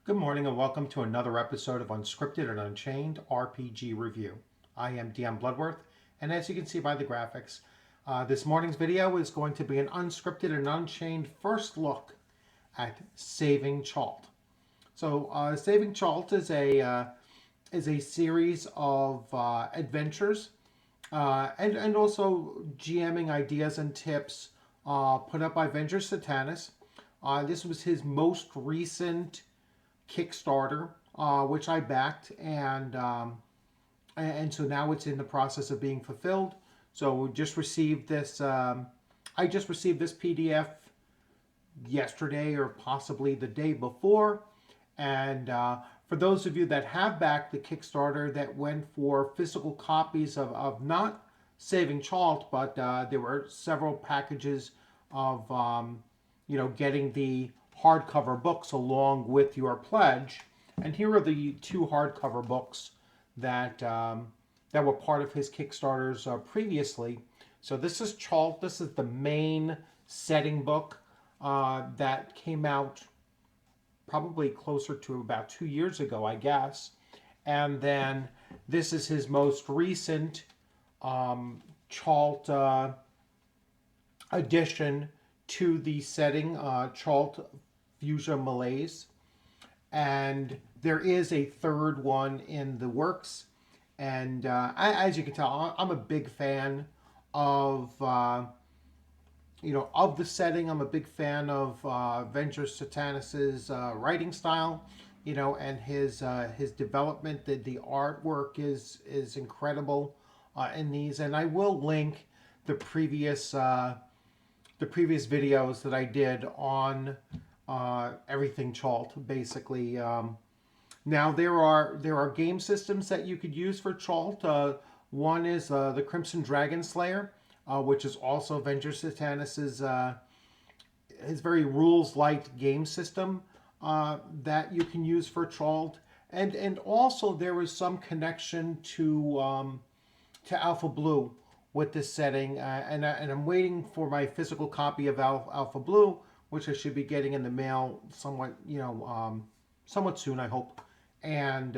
Good morning and welcome to another episode of Unscripted and Unchained RPG Review. I am DM Bluddworth, and as you can see by the graphics, this morning's video is going to be an unscripted and unchained first look at Saving Chalt. So, Saving Chalt is a series of adventures and also GMing ideas and tips put up by Venger Satanis. This was his most recent Kickstarter, which I backed, and so now it's in the process of being fulfilled. So we just received this. I just received this PDF yesterday or possibly the day before, and for those of you that have backed the Kickstarter that went for physical copies of not Saving Chalt, but there were several packages of getting the hardcover books along with your pledge. And here are the two hardcover books that were part of his Kickstarters previously. So this is Chalt. This is the main setting book that came out probably closer to about 2 years ago, I guess. And then this is his most recent Chalt addition to the setting, Chalt Fusion Malaise. And there is a third one in the works. And as you can tell, I'm a big fan of of the setting. I'm a big fan of Venger Satanis's writing style, and his development. The artwork is incredible in these, and I will link the previous videos that I did on everything Chalt, basically. Now there are game systems that you could use for Chalt. One is the Crimson Dragon Slayer, which is also Venger Satanis's his very rules light game system that you can use for Chalt, and also there is some connection to Alpha Blue with this setting, and I'm waiting for my physical copy of Alpha Blue, which I should be getting in the mail somewhat soon, I hope. And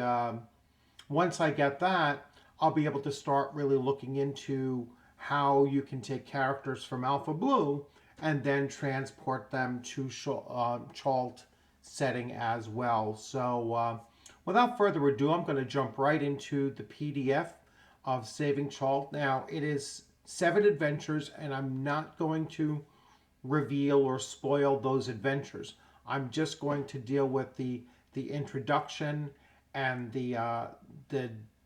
once I get that, I'll be able to start really looking into how you can take characters from Alpha Blue and then transport them to Chalt setting as well. So without further ado, I'm going to jump right into the PDF of Saving Chalt. Now, it is 7 adventures, and I'm not going to reveal or spoil those adventures. I'm just going to deal with the introduction and the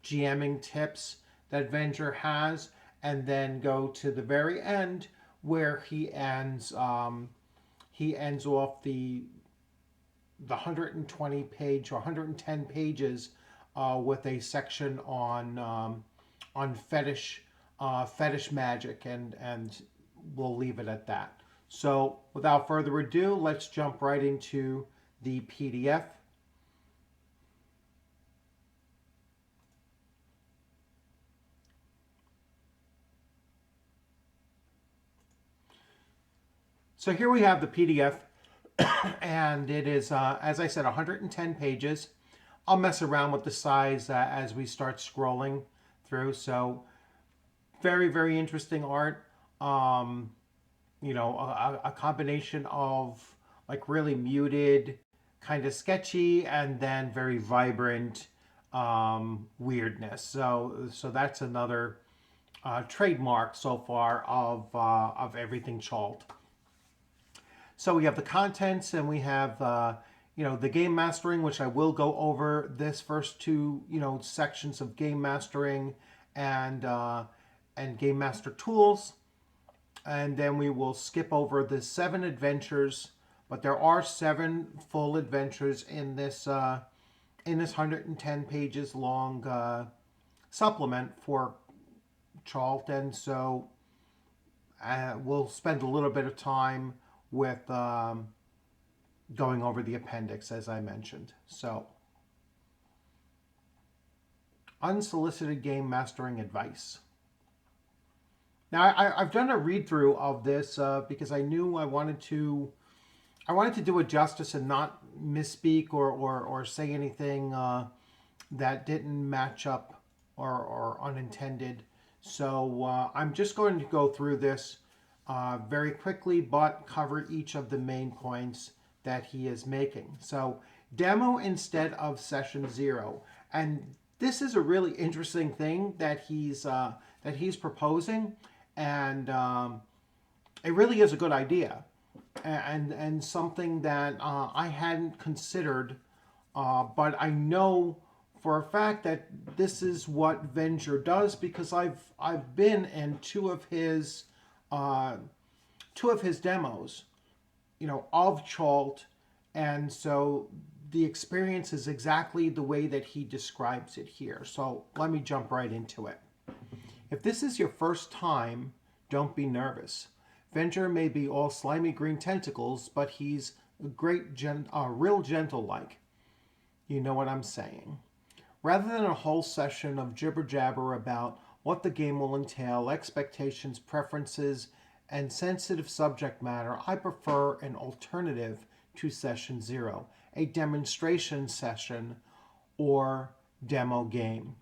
GMing tips that Venger has, and then go to the very end where he ends off the 120 page or 110 pages with a section on fetish magic, and we'll leave it at that. So without further ado, let's jump right into the PDF. So here we have the PDF, and it is, as I said, 110 pages. I'll mess around with the size as we start scrolling through. So very, very interesting art. A combination of like really muted, kind of sketchy, and then very vibrant weirdness. So that's another trademark so far of everything Chalt. So we have the contents, and we have the game mastering, which I will go over this first two sections of game mastering and game master tools, and then we will skip over the 7 adventures. But there are 7 full adventures in this 110 pages long supplement for Chalt, and so we'll spend a little bit of time with going over the appendix, as I mentioned. So, unsolicited game mastering advice. Now, I've done a read through of this because I knew I wanted to I wanted to do it justice and not misspeak or say anything that didn't match up or unintended. So I'm just going to go through this very quickly, but cover each of the main points that he is making. So demo instead of session zero, and this is a really interesting thing that he's proposing, and it really is a good idea, and something that I hadn't considered, but I know for a fact that this is what Venger does because I've been in uh, two of his demos, of Chalt, and so the experience is exactly the way that he describes it here. So let me jump right into it. If this is your first time, don't be nervous. Venger may be all slimy green tentacles, but he's real gentle like. You know what I'm saying. Rather than a whole session of jibber jabber about what the game will entail, expectations, preferences, and sensitive subject matter, I prefer an alternative to session zero, a demonstration session or demo game.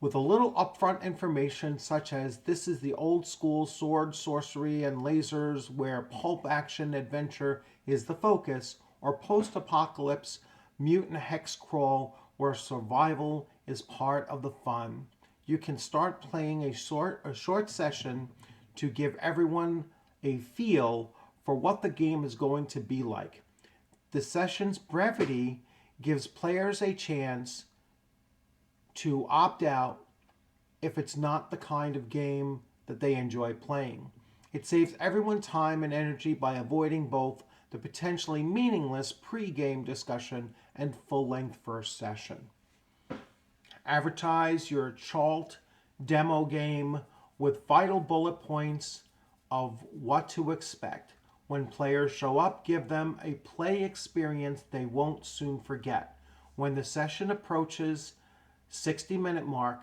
With a little upfront information such as this is the old school sword, sorcery, and lasers where pulp action adventure is the focus, or post apocalypse mutant hex crawl where survival is part of the fun. You can start playing a short session to give everyone a feel for what the game is going to be like. The session's brevity gives players a chance to opt out if it's not the kind of game that they enjoy playing. It saves everyone time and energy by avoiding both the potentially meaningless pre-game discussion and full-length first session. Advertise your Chalt demo game with vital bullet points of what to expect. When players show up, give them a play experience they won't soon forget. When the session approaches 60-minute mark,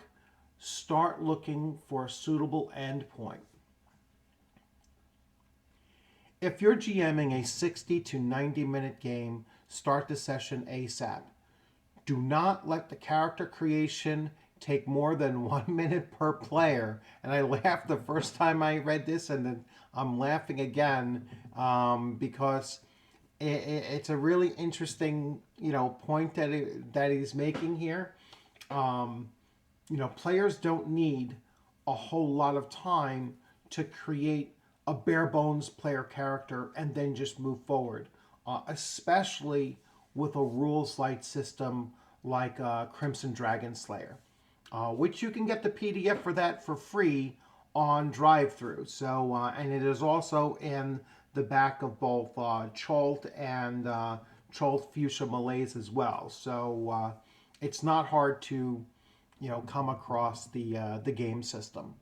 start looking for a suitable endpoint. If you're GMing a 60 to 90-minute game, start the session ASAP. Do not let the character creation take more than 1 minute per player. And I laughed the first time I read this, and then I'm laughing again because it's a really interesting, point that he's making here. Players don't need a whole lot of time to create a bare bones player character and then just move forward, especially with a rules light system like Crimson Dragon Slayer, which you can get the PDF for that for free on drive-through. So, and it is also in the back of both Chalt and Chalt Fuchsia Malaise as well. So it's not hard to, come across the game system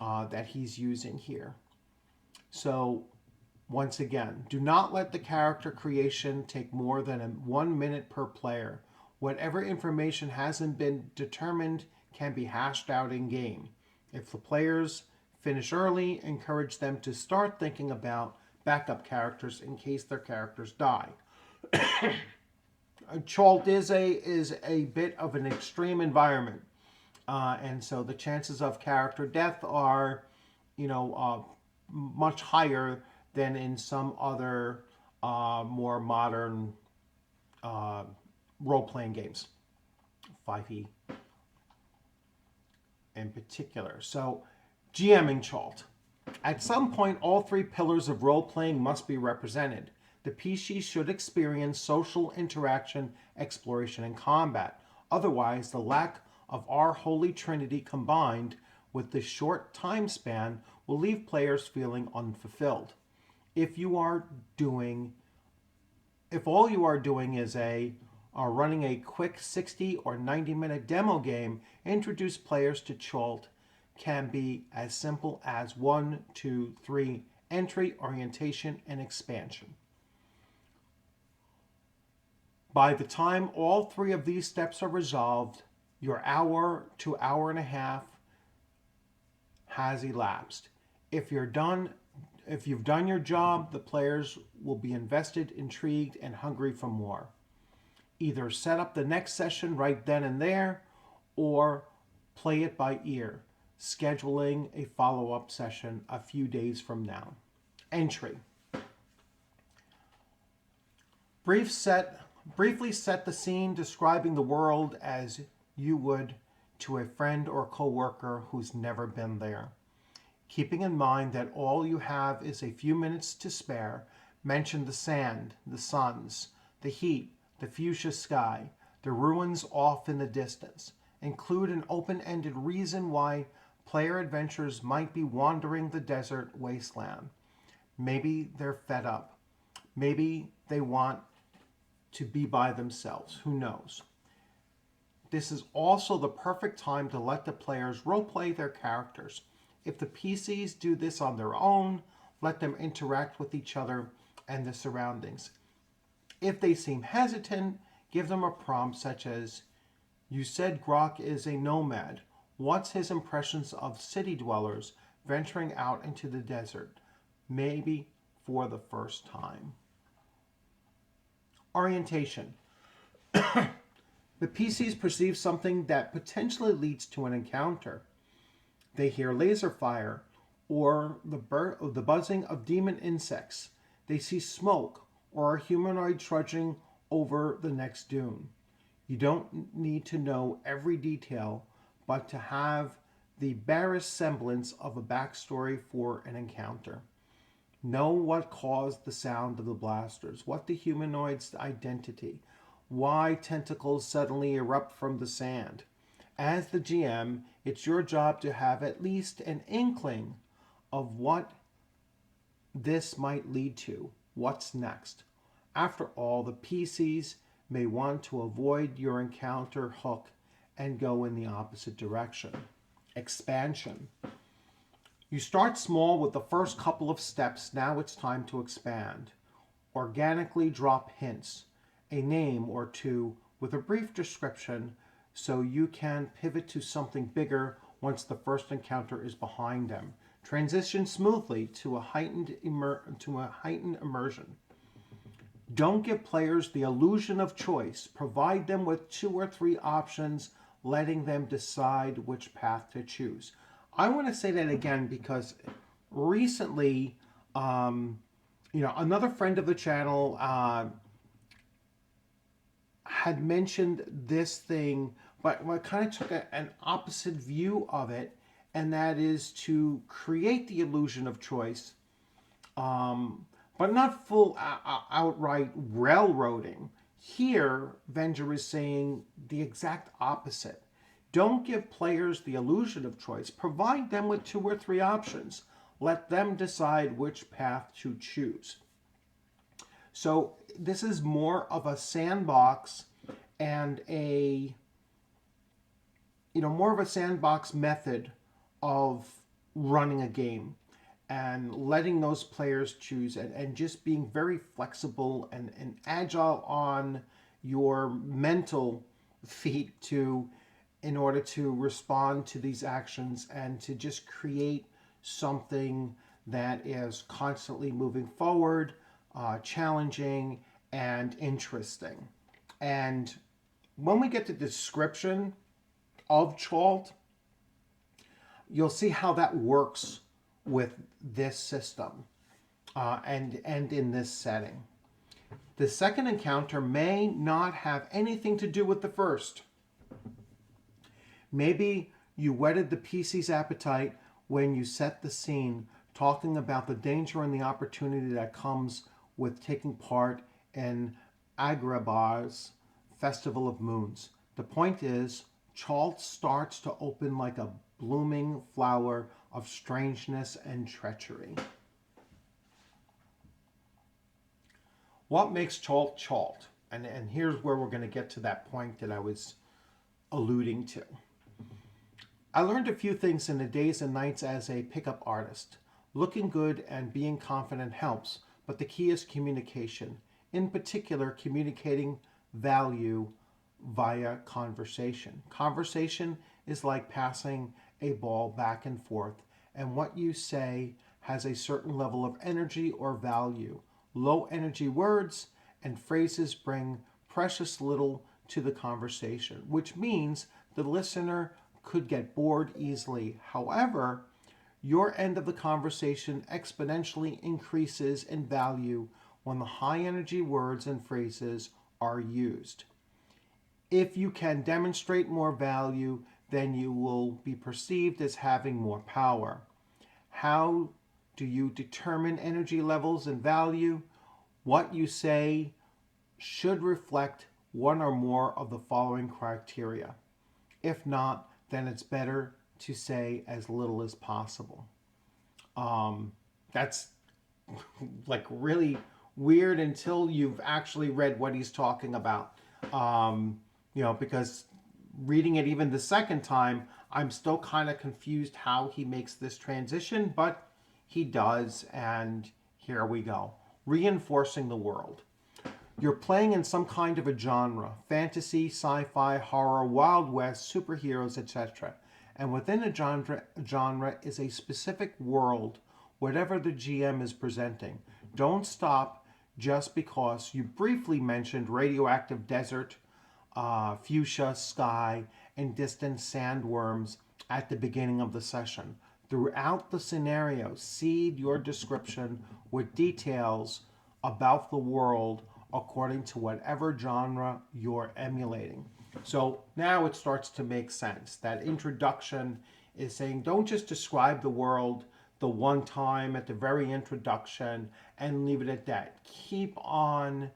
that he's using here. So once again, do not let the character creation take more than 1 minute per player. Whatever information hasn't been determined can be hashed out in game. If the players finish early, encourage them to start thinking about backup characters in case their characters die. Chalt is a bit of an extreme environment, and so the chances of character death are, much higher than in some other more modern role-playing games, 5e in particular. So, GMing Chalt. At some point, all three pillars of role-playing must be represented. The PC should experience social interaction, exploration, and combat. Otherwise, the lack of our holy trinity combined with the short time span will leave players feeling unfulfilled. If all you are doing is running a quick 60 or 90-minute demo game, introduce players to Chalt can be as simple as 1, 2, 3 entry, orientation, and expansion. By the time all three of these steps are resolved, your hour to hour and a half has elapsed. If you're done If you've done your job, the players will be invested, intrigued, and hungry for more. Either set up the next session right then and there, or play it by ear, scheduling a follow-up session a few days from now. Entry. Briefly set the scene, describing the world as you would to a friend or coworker who's never been there. Keeping in mind that all you have is a few minutes to spare, mention the sand, the suns, the heat, the fuchsia sky, the ruins off in the distance. Include an open-ended reason why player adventurers might be wandering the desert wasteland. Maybe they're fed up. Maybe they want to be by themselves. Who knows? This is also the perfect time to let the players roleplay their characters. If the PCs do this on their own, let them interact with each other and the surroundings. If they seem hesitant, give them a prompt such as, "You said Grok is a nomad. What's his impressions of city dwellers venturing out into the desert? Maybe for the first time." Orientation. The PCs perceive something that potentially leads to an encounter. They hear laser fire or the buzzing of demon insects. They see smoke or a humanoid trudging over the next dune. You don't need to know every detail, but to have the barest semblance of a backstory for an encounter. Know what caused the sound of the blasters, what the humanoid's identity, why tentacles suddenly erupt from the sand. As the GM, it's your job to have at least an inkling of what this might lead to, what's next. After all, the PCs may want to avoid your encounter hook and go in the opposite direction. Expansion. You start small with the first couple of steps. Now it's time to expand. Organically drop hints, a name or two with a brief description, so you can pivot to something bigger once the first encounter is behind them. Transition smoothly to a heightened immersion. Don't give players the illusion of choice. Provide them with 2 or 3 options, letting them decide which path to choose. I want to say that again because recently, another friend of the channel had mentioned this thing, but I kind of took an opposite view of it, and that is to create the illusion of choice, but not full outright railroading. Here, Venger is saying the exact opposite. Don't give players the illusion of choice. Provide them with 2 or 3 options. Let them decide which path to choose. So this is more of a sandbox and more of a sandbox method of running a game and letting those players choose and just being very flexible and agile on your mental feet in order to respond to these actions and to just create something that is constantly moving forward, challenging, and interesting. And when we get to the description of Chalt, you'll see how that works with this system and in this setting. The second encounter may not have anything to do with the first. Maybe you whetted the PC's appetite when you set the scene, talking about the danger and the opportunity that comes with taking part in Agrabah's Festival of Moons. The point is, Chalt starts to open like a blooming flower of strangeness and treachery. What makes Chalt Chalt? And here's where we're going to get to that point that I was alluding to. I learned a few things in the days and nights as a pickup artist. Looking good and being confident helps, but the key is communication. In particular, communicating value via conversation. Conversation is like passing a ball back and forth, and what you say has a certain level of energy or value. Low energy words and phrases bring precious little to the conversation, which means the listener could get bored easily. However, your end of the conversation exponentially increases in value when the high energy words and phrases are used. If you can demonstrate more value, then you will be perceived as having more power. How do you determine energy levels and value? What you say should reflect one or more of the following criteria. If not, then it's better to say as little as possible. That's like really weird until you've actually read what he's talking about. Because reading it even the second time, I'm still kind of confused how he makes this transition, but he does, and here we go. Reinforcing the world. You're playing in some kind of a genre, fantasy, sci-fi, horror, Wild West, superheroes, etc. And within a genre is a specific world, whatever the GM is presenting. Don't stop just because you briefly mentioned radioactive desert, fuchsia sky, and distant sandworms at the beginning of the session. Throughout the scenario, seed your description with details about the world according to whatever genre you're emulating. So now it starts to make sense. That introduction is saying don't just describe the world the one time at the very introduction and leave it at that. Keep on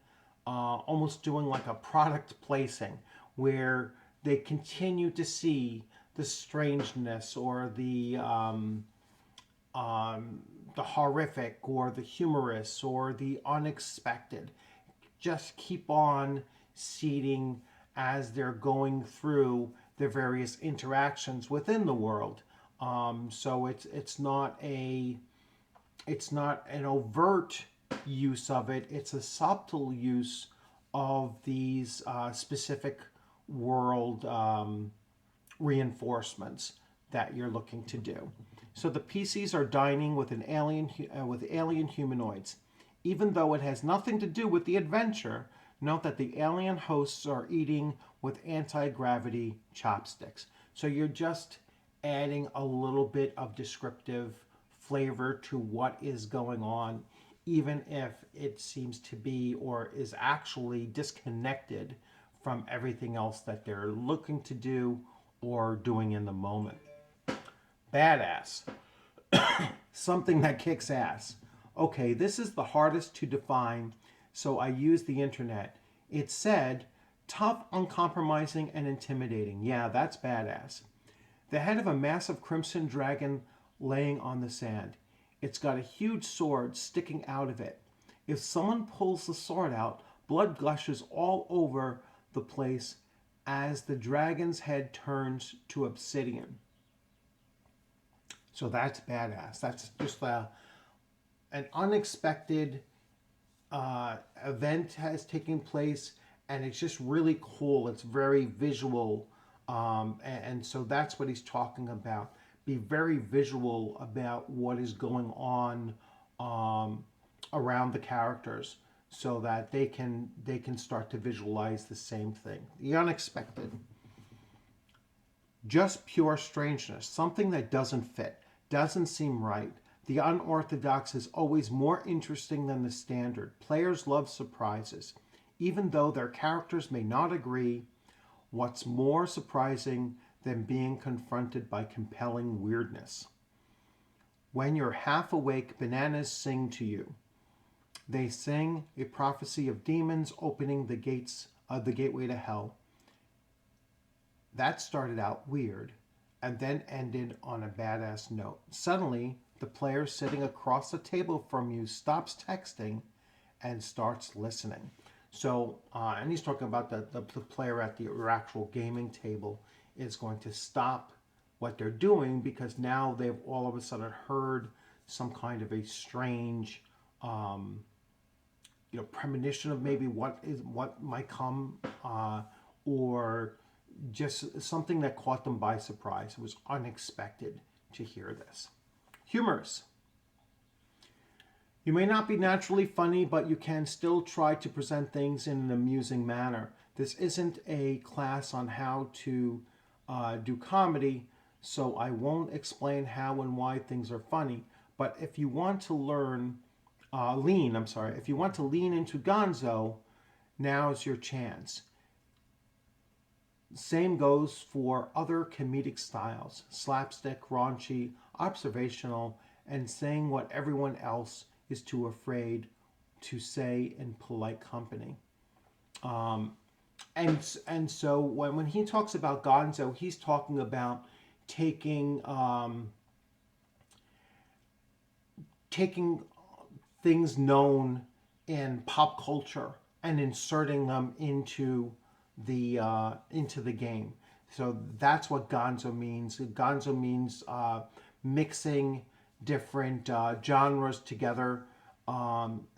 almost doing like a product placing where they continue to see the strangeness or the horrific or the humorous or the unexpected. Just keep on seeding as they're going through their various interactions within the world. So it's not an overt use of it. It's a subtle use of these specific world reinforcements that you're looking to do. So the PCs are dining with alien humanoids. Even though it has nothing to do with the adventure, note that the alien hosts are eating with anti-gravity chopsticks. So you're just adding a little bit of descriptive flavor to what is going on, even if it seems to be or is actually disconnected from everything else that they're looking to do or doing in the moment. Badass. Something that kicks ass. Okay, this is the hardest to define, so I used the internet. It said, tough, uncompromising, and intimidating. Yeah, that's badass. The head of a massive crimson dragon laying on the sand. It's got a huge sword sticking out of it. If someone pulls the sword out, blood gushes all over the place as the dragon's head turns to obsidian. So that's badass. That's just an unexpected event has taken place, and it's just really cool. It's very visual, and so that's what he's talking about. Be very visual about what is going on around the characters, so that they can start to visualize the same thing. The unexpected. Just pure strangeness, something that doesn't fit, doesn't seem right. The unorthodox is always more interesting than the standard. Players love surprises. Even though their characters may not agree, what's more surprising than being confronted by compelling weirdness? When you're half awake, bananas sing to you. They sing a prophecy of demons opening the gates of the gateway to hell. That started out weird and then ended on a badass note. Suddenly, the player sitting across the table from you stops texting and starts listening. So, and he's talking about the player at your actual gaming table is going to stop what they're doing because now they've all of a sudden heard some kind of a strange, premonition of maybe what might come, or just something that caught them by surprise. It was unexpected to hear this. Humorous. You may not be naturally funny, but you can still try to present things in an amusing manner. This isn't a class on how to do comedy, so I won't explain how and why things are funny. But if you want to if you want to lean into Gonzo, now's your chance. Same goes for other comedic styles: slapstick, raunchy, observational, and saying what everyone else is too afraid to say in polite company. Um, and so when he talks about Gonzo, he's talking about taking taking things known in pop culture and inserting them into the game. So that's what Gonzo means. Gonzo means mixing different genres together,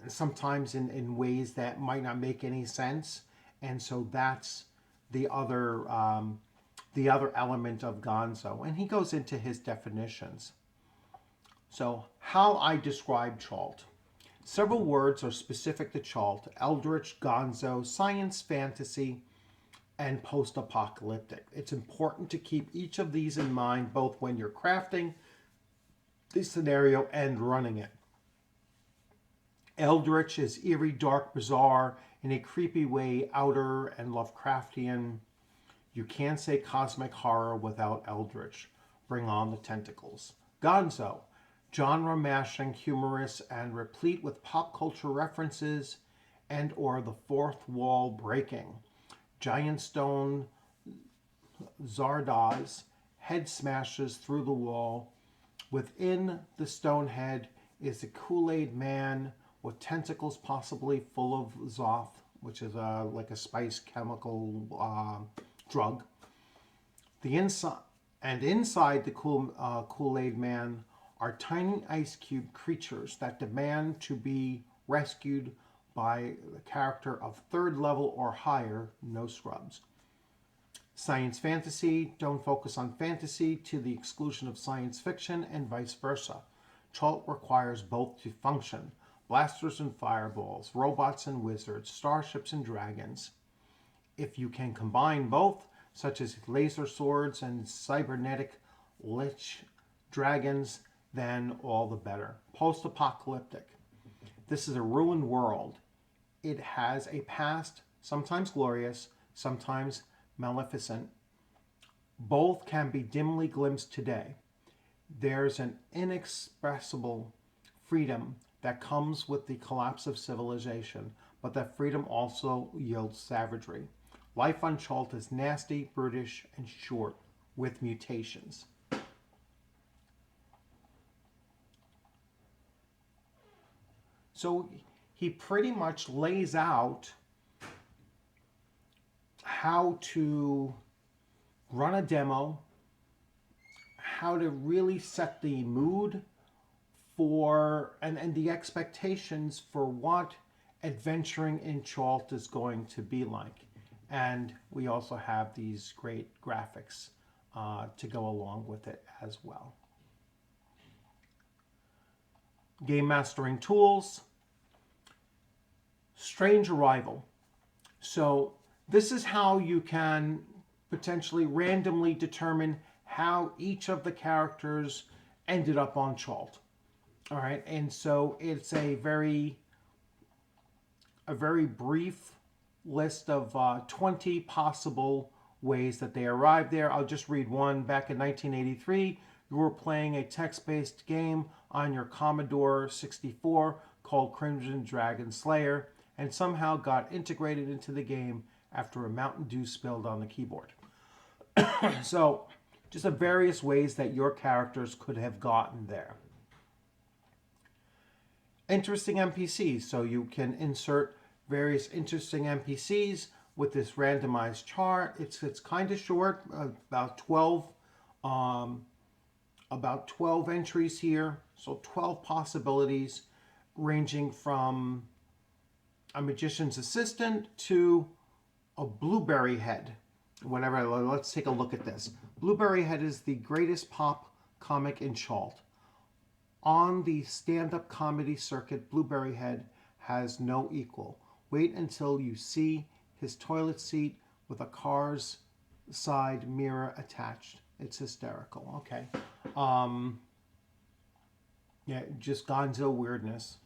sometimes in ways that might not make any sense. And so that's the other um, the other element of Gonzo. And he goes into his definitions. So how I describe Chalt. Several words are specific to Chalt: eldritch, gonzo, science, fantasy, and post-apocalyptic. It's important to keep each of these in mind both when you're crafting the scenario and running it. Eldritch is eerie, dark, bizarre, in a creepy way, outer and Lovecraftian. You can't say cosmic horror without eldritch. Bring on the tentacles. Gonzo, genre mashing, humorous, and replete with pop culture references and or the fourth wall breaking. Giant stone Zardoz head smashes through the wall. Within the stone head is a Kool-Aid man with tentacles, possibly full of Zoth, which is like a spice chemical drug. The inside and inside the Kool-Aid man are tiny ice cube creatures that demand to be rescued by the character of third level or higher, no scrubs. Science fantasy, don't focus on fantasy to the exclusion of science fiction and vice versa. Chalt requires both to function: blasters and fireballs, robots and wizards, starships and dragons. If you can combine both, such as laser swords and cybernetic lich dragons, then all the better. Post-apocalyptic. This is a ruined world. It has a past, sometimes glorious, sometimes maleficent. Both can be dimly glimpsed today. There's an inexpressible freedom that comes with the collapse of civilization, but that freedom also yields savagery. Life on Chalt is nasty, brutish, and short, with mutations. So he pretty much lays out how to run a demo, how to really set the mood for and the expectations for what adventuring in Chalt is going to be like. And we also have these great graphics to go along with it as well. Game mastering tools. Strange arrival. So this is how you can potentially randomly determine how each of the characters ended up on Chalt. All right, and so it's a very brief list of 20 possible ways that they arrived there. I'll just read one. Back in 1983, you were playing a text-based game on your Commodore 64 called Crimson Dragon Slayer, and somehow got integrated into the game after a Mountain Dew spilled on the keyboard. So, just the various ways that your characters could have gotten there. Interesting NPCs. So you can insert various interesting NPCs with this randomized chart. It's kind of short, about 12 entries here. So 12 possibilities, ranging from a magician's assistant to a blueberry head. Whatever. Let's take a look at this. Blueberry Head is the greatest pop comic in Chalt. On the stand-up comedy circuit, Blueberry Head has no equal. Wait until you see his toilet seat with a car's side mirror attached. It's hysterical. Okay. Yeah, just gonzo weirdness.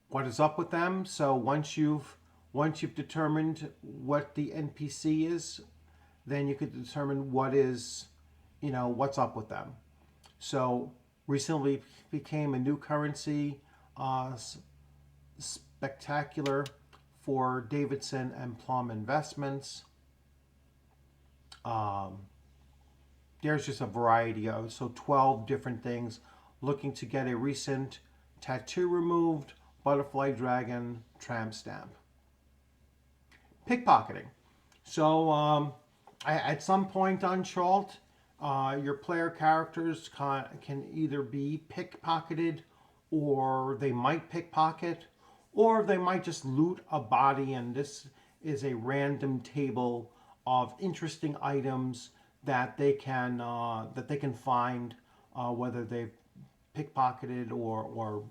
What is up with them? So once you've determined what the NPC is, then you could determine what's up with them. So recently became a new currency, spectacular for Davidson and Plum Investments. Um, there's just a variety of, so 12 different things. Looking to get a recent tattoo removed, butterfly dragon, tramp stamp. Pickpocketing. So at some point on Chalt, your player characters can either be pickpocketed, or they might pickpocket, or they might just loot a body, and this is a random table of interesting items that they can find, whether they've pickpocketed, or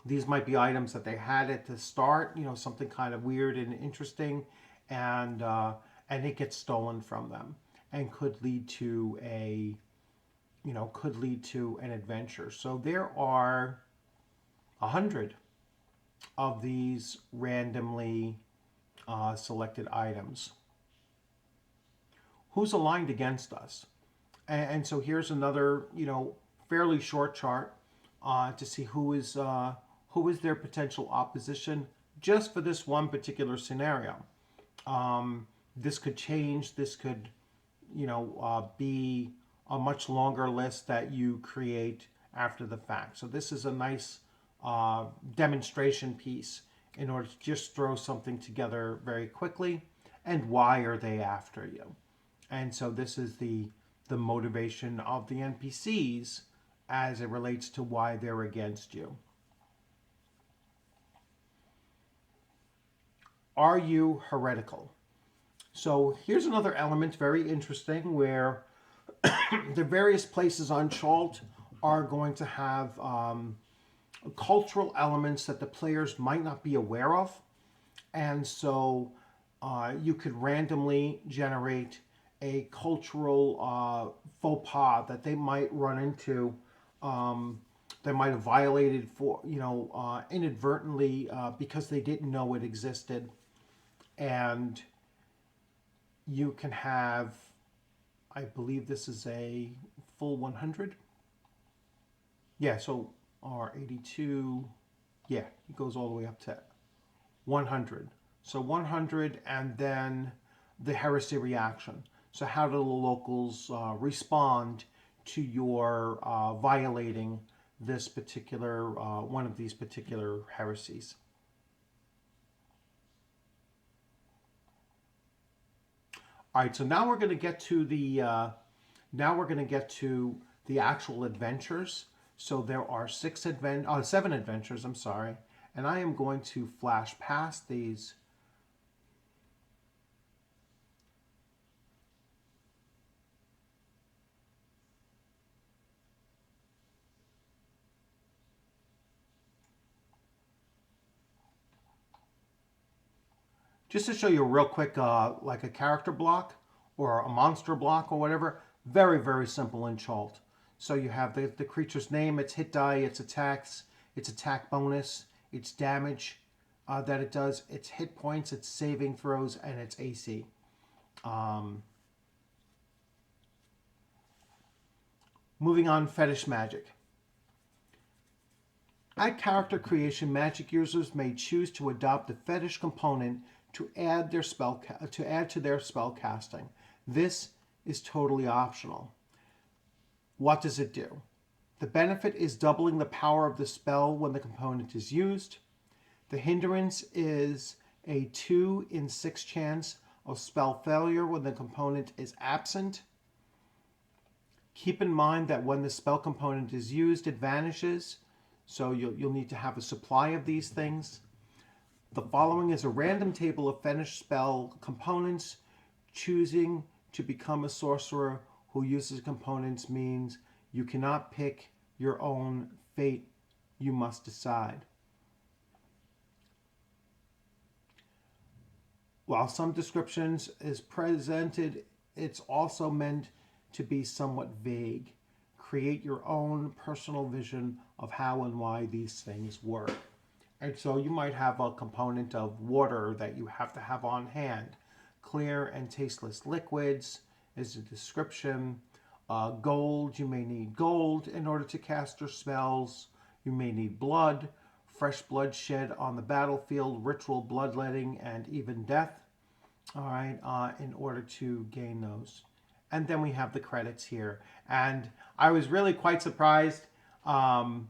these might be items that they had at the start, something kind of weird and interesting, and it gets stolen from them, and could lead to an adventure. So there are 100 of these randomly selected items. Who's aligned against us? And so here's another, fairly short chart to see who is their potential opposition, just for this one particular scenario. This could change. This could, be a much longer list that you create after the fact. So this is a nice demonstration piece in order to just throw something together very quickly. And why are they after you? And so this is the motivation of the NPCs as it relates to why they're against you. Are you heretical? So here's another element, very interesting, where the various places on Chalt are going to have cultural elements that the players might not be aware of. And so you could randomly generate a cultural faux pas that they might run into. They might have violated inadvertently, because they didn't know it existed. And you can have, I believe this is a full 100. Yeah, so R82, yeah, it goes all the way up to 100. So 100, and then the heresy reaction. So how do the locals respond to your violating this particular, one of these particular heresies? All right, so now we're going to get to the actual adventures. So there are 7 adventures. I'm sorry, and I am going to flash past these. Just to show you real quick, like a character block or a monster block or whatever, very, very simple in Chalt. So you have the creature's name, its hit die, its attacks, its attack bonus, its damage that it does, its hit points, its saving throws, and its AC. Moving on, Fetish Magic. At character creation, Magic users may choose to adopt the fetish component to add to their spell casting. This is totally optional. What does it do? The benefit is doubling the power of the spell when the component is used. The hindrance is a 2 in 6 chance of spell failure when the component is absent. Keep in mind that when the spell component is used, it vanishes, so you'll need to have a supply of these things. The following is a random table of fetish spell components. Choosing to become a sorcerer who uses components means you cannot pick your own fate. You must decide. While some descriptions is presented, it's also meant to be somewhat vague. Create your own personal vision of how and why these things work. And so you might have a component of water that you have to have on hand. Clear and tasteless liquids is a description. Gold, you may need gold in order to cast your spells. You may need blood, fresh blood shed on the battlefield, ritual bloodletting, and even death, all right, in order to gain those. And then we have the credits here. And I was really quite surprised. I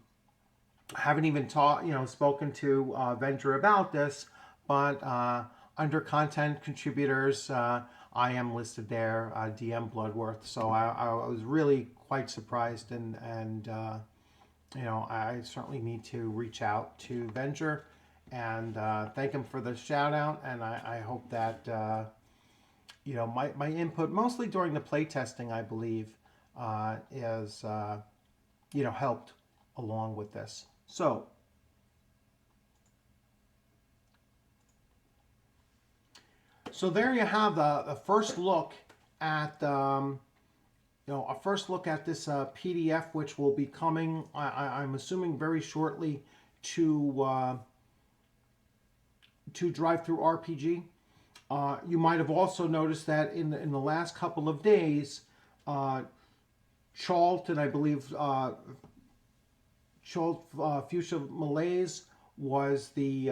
haven't even spoken to Venger about this, but under content contributors, I am listed there, DM Bluddworth. So I was really quite surprised, and I certainly need to reach out to Venger and thank him for the shout out. And I hope that my input, mostly during the playtesting, I believe, is helped along with this. So there you have the first look at a first look at this PDF, which will be coming, I'm assuming, very shortly to Drive-Thru RPG. You might have also noticed that in the last couple of days, Chalt, and I believe Chalt Fuchsia Malaise was the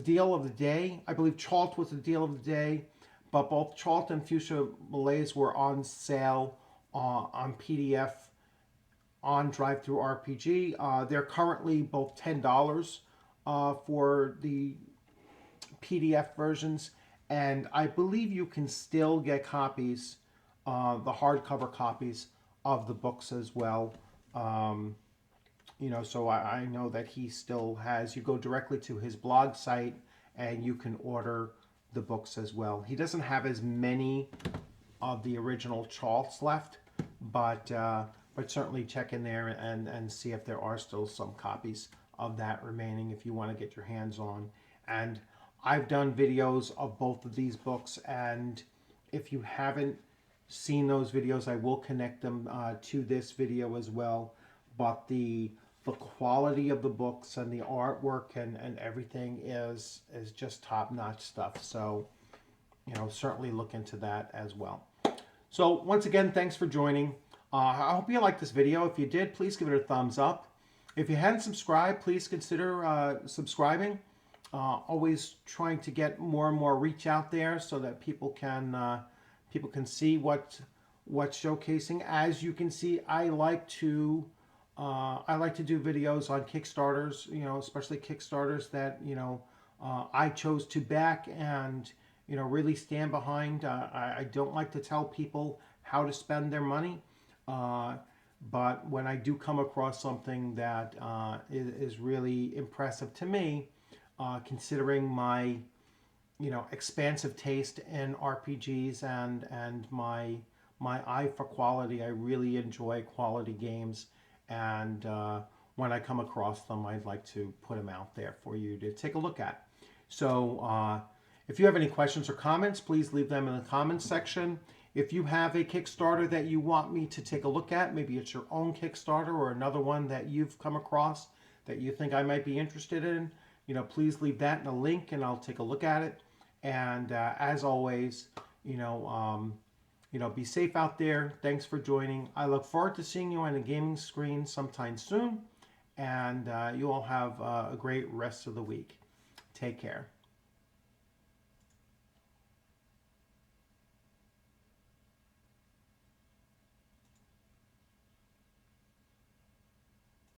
deal of the day. I believe Chalt was the deal of the day, but both Chalt and Fuchsia Malaise were on sale on PDF on Drive-Thru RPG. They're currently both $10 for the PDF versions, and I believe you can still get copies, the hardcover copies of the books as well. So I know that he still has, you go directly to his blog site and you can order the books as well. He doesn't have as many of the original Chalts left, but certainly check in there and see if there are still some copies of that remaining if you want to get your hands on. And I've done videos of both of these books, and if you haven't seen those videos, I will connect them to this video as well. But the quality of the books and the artwork and everything is just top-notch stuff. So, certainly look into that as well. So once again, thanks for joining. I hope you liked this video. If you did, please give it a thumbs up. If you hadn't subscribed, please consider subscribing. Always trying to get more and more reach out there so that people can see what's showcasing. As you can see, I like to do videos on Kickstarters, especially Kickstarters that I chose to back and really stand behind. I don't like to tell people how to spend their money, but when I do come across something that is really impressive to me, considering my expansive taste in RPGs and my eye for quality, I really enjoy quality games, and when I come across them, I'd like to put them out there for you to take a look at. So if you have any questions or comments, please leave them in the comments section. If you have a Kickstarter that you want me to take a look at, maybe it's your own Kickstarter or another one that you've come across that you think I might be interested in, please leave that in a link and I'll take a look at it. And as always, be safe out there. Thanks for joining. I look forward to seeing you on a gaming screen sometime soon. And you all have a great rest of the week. Take care.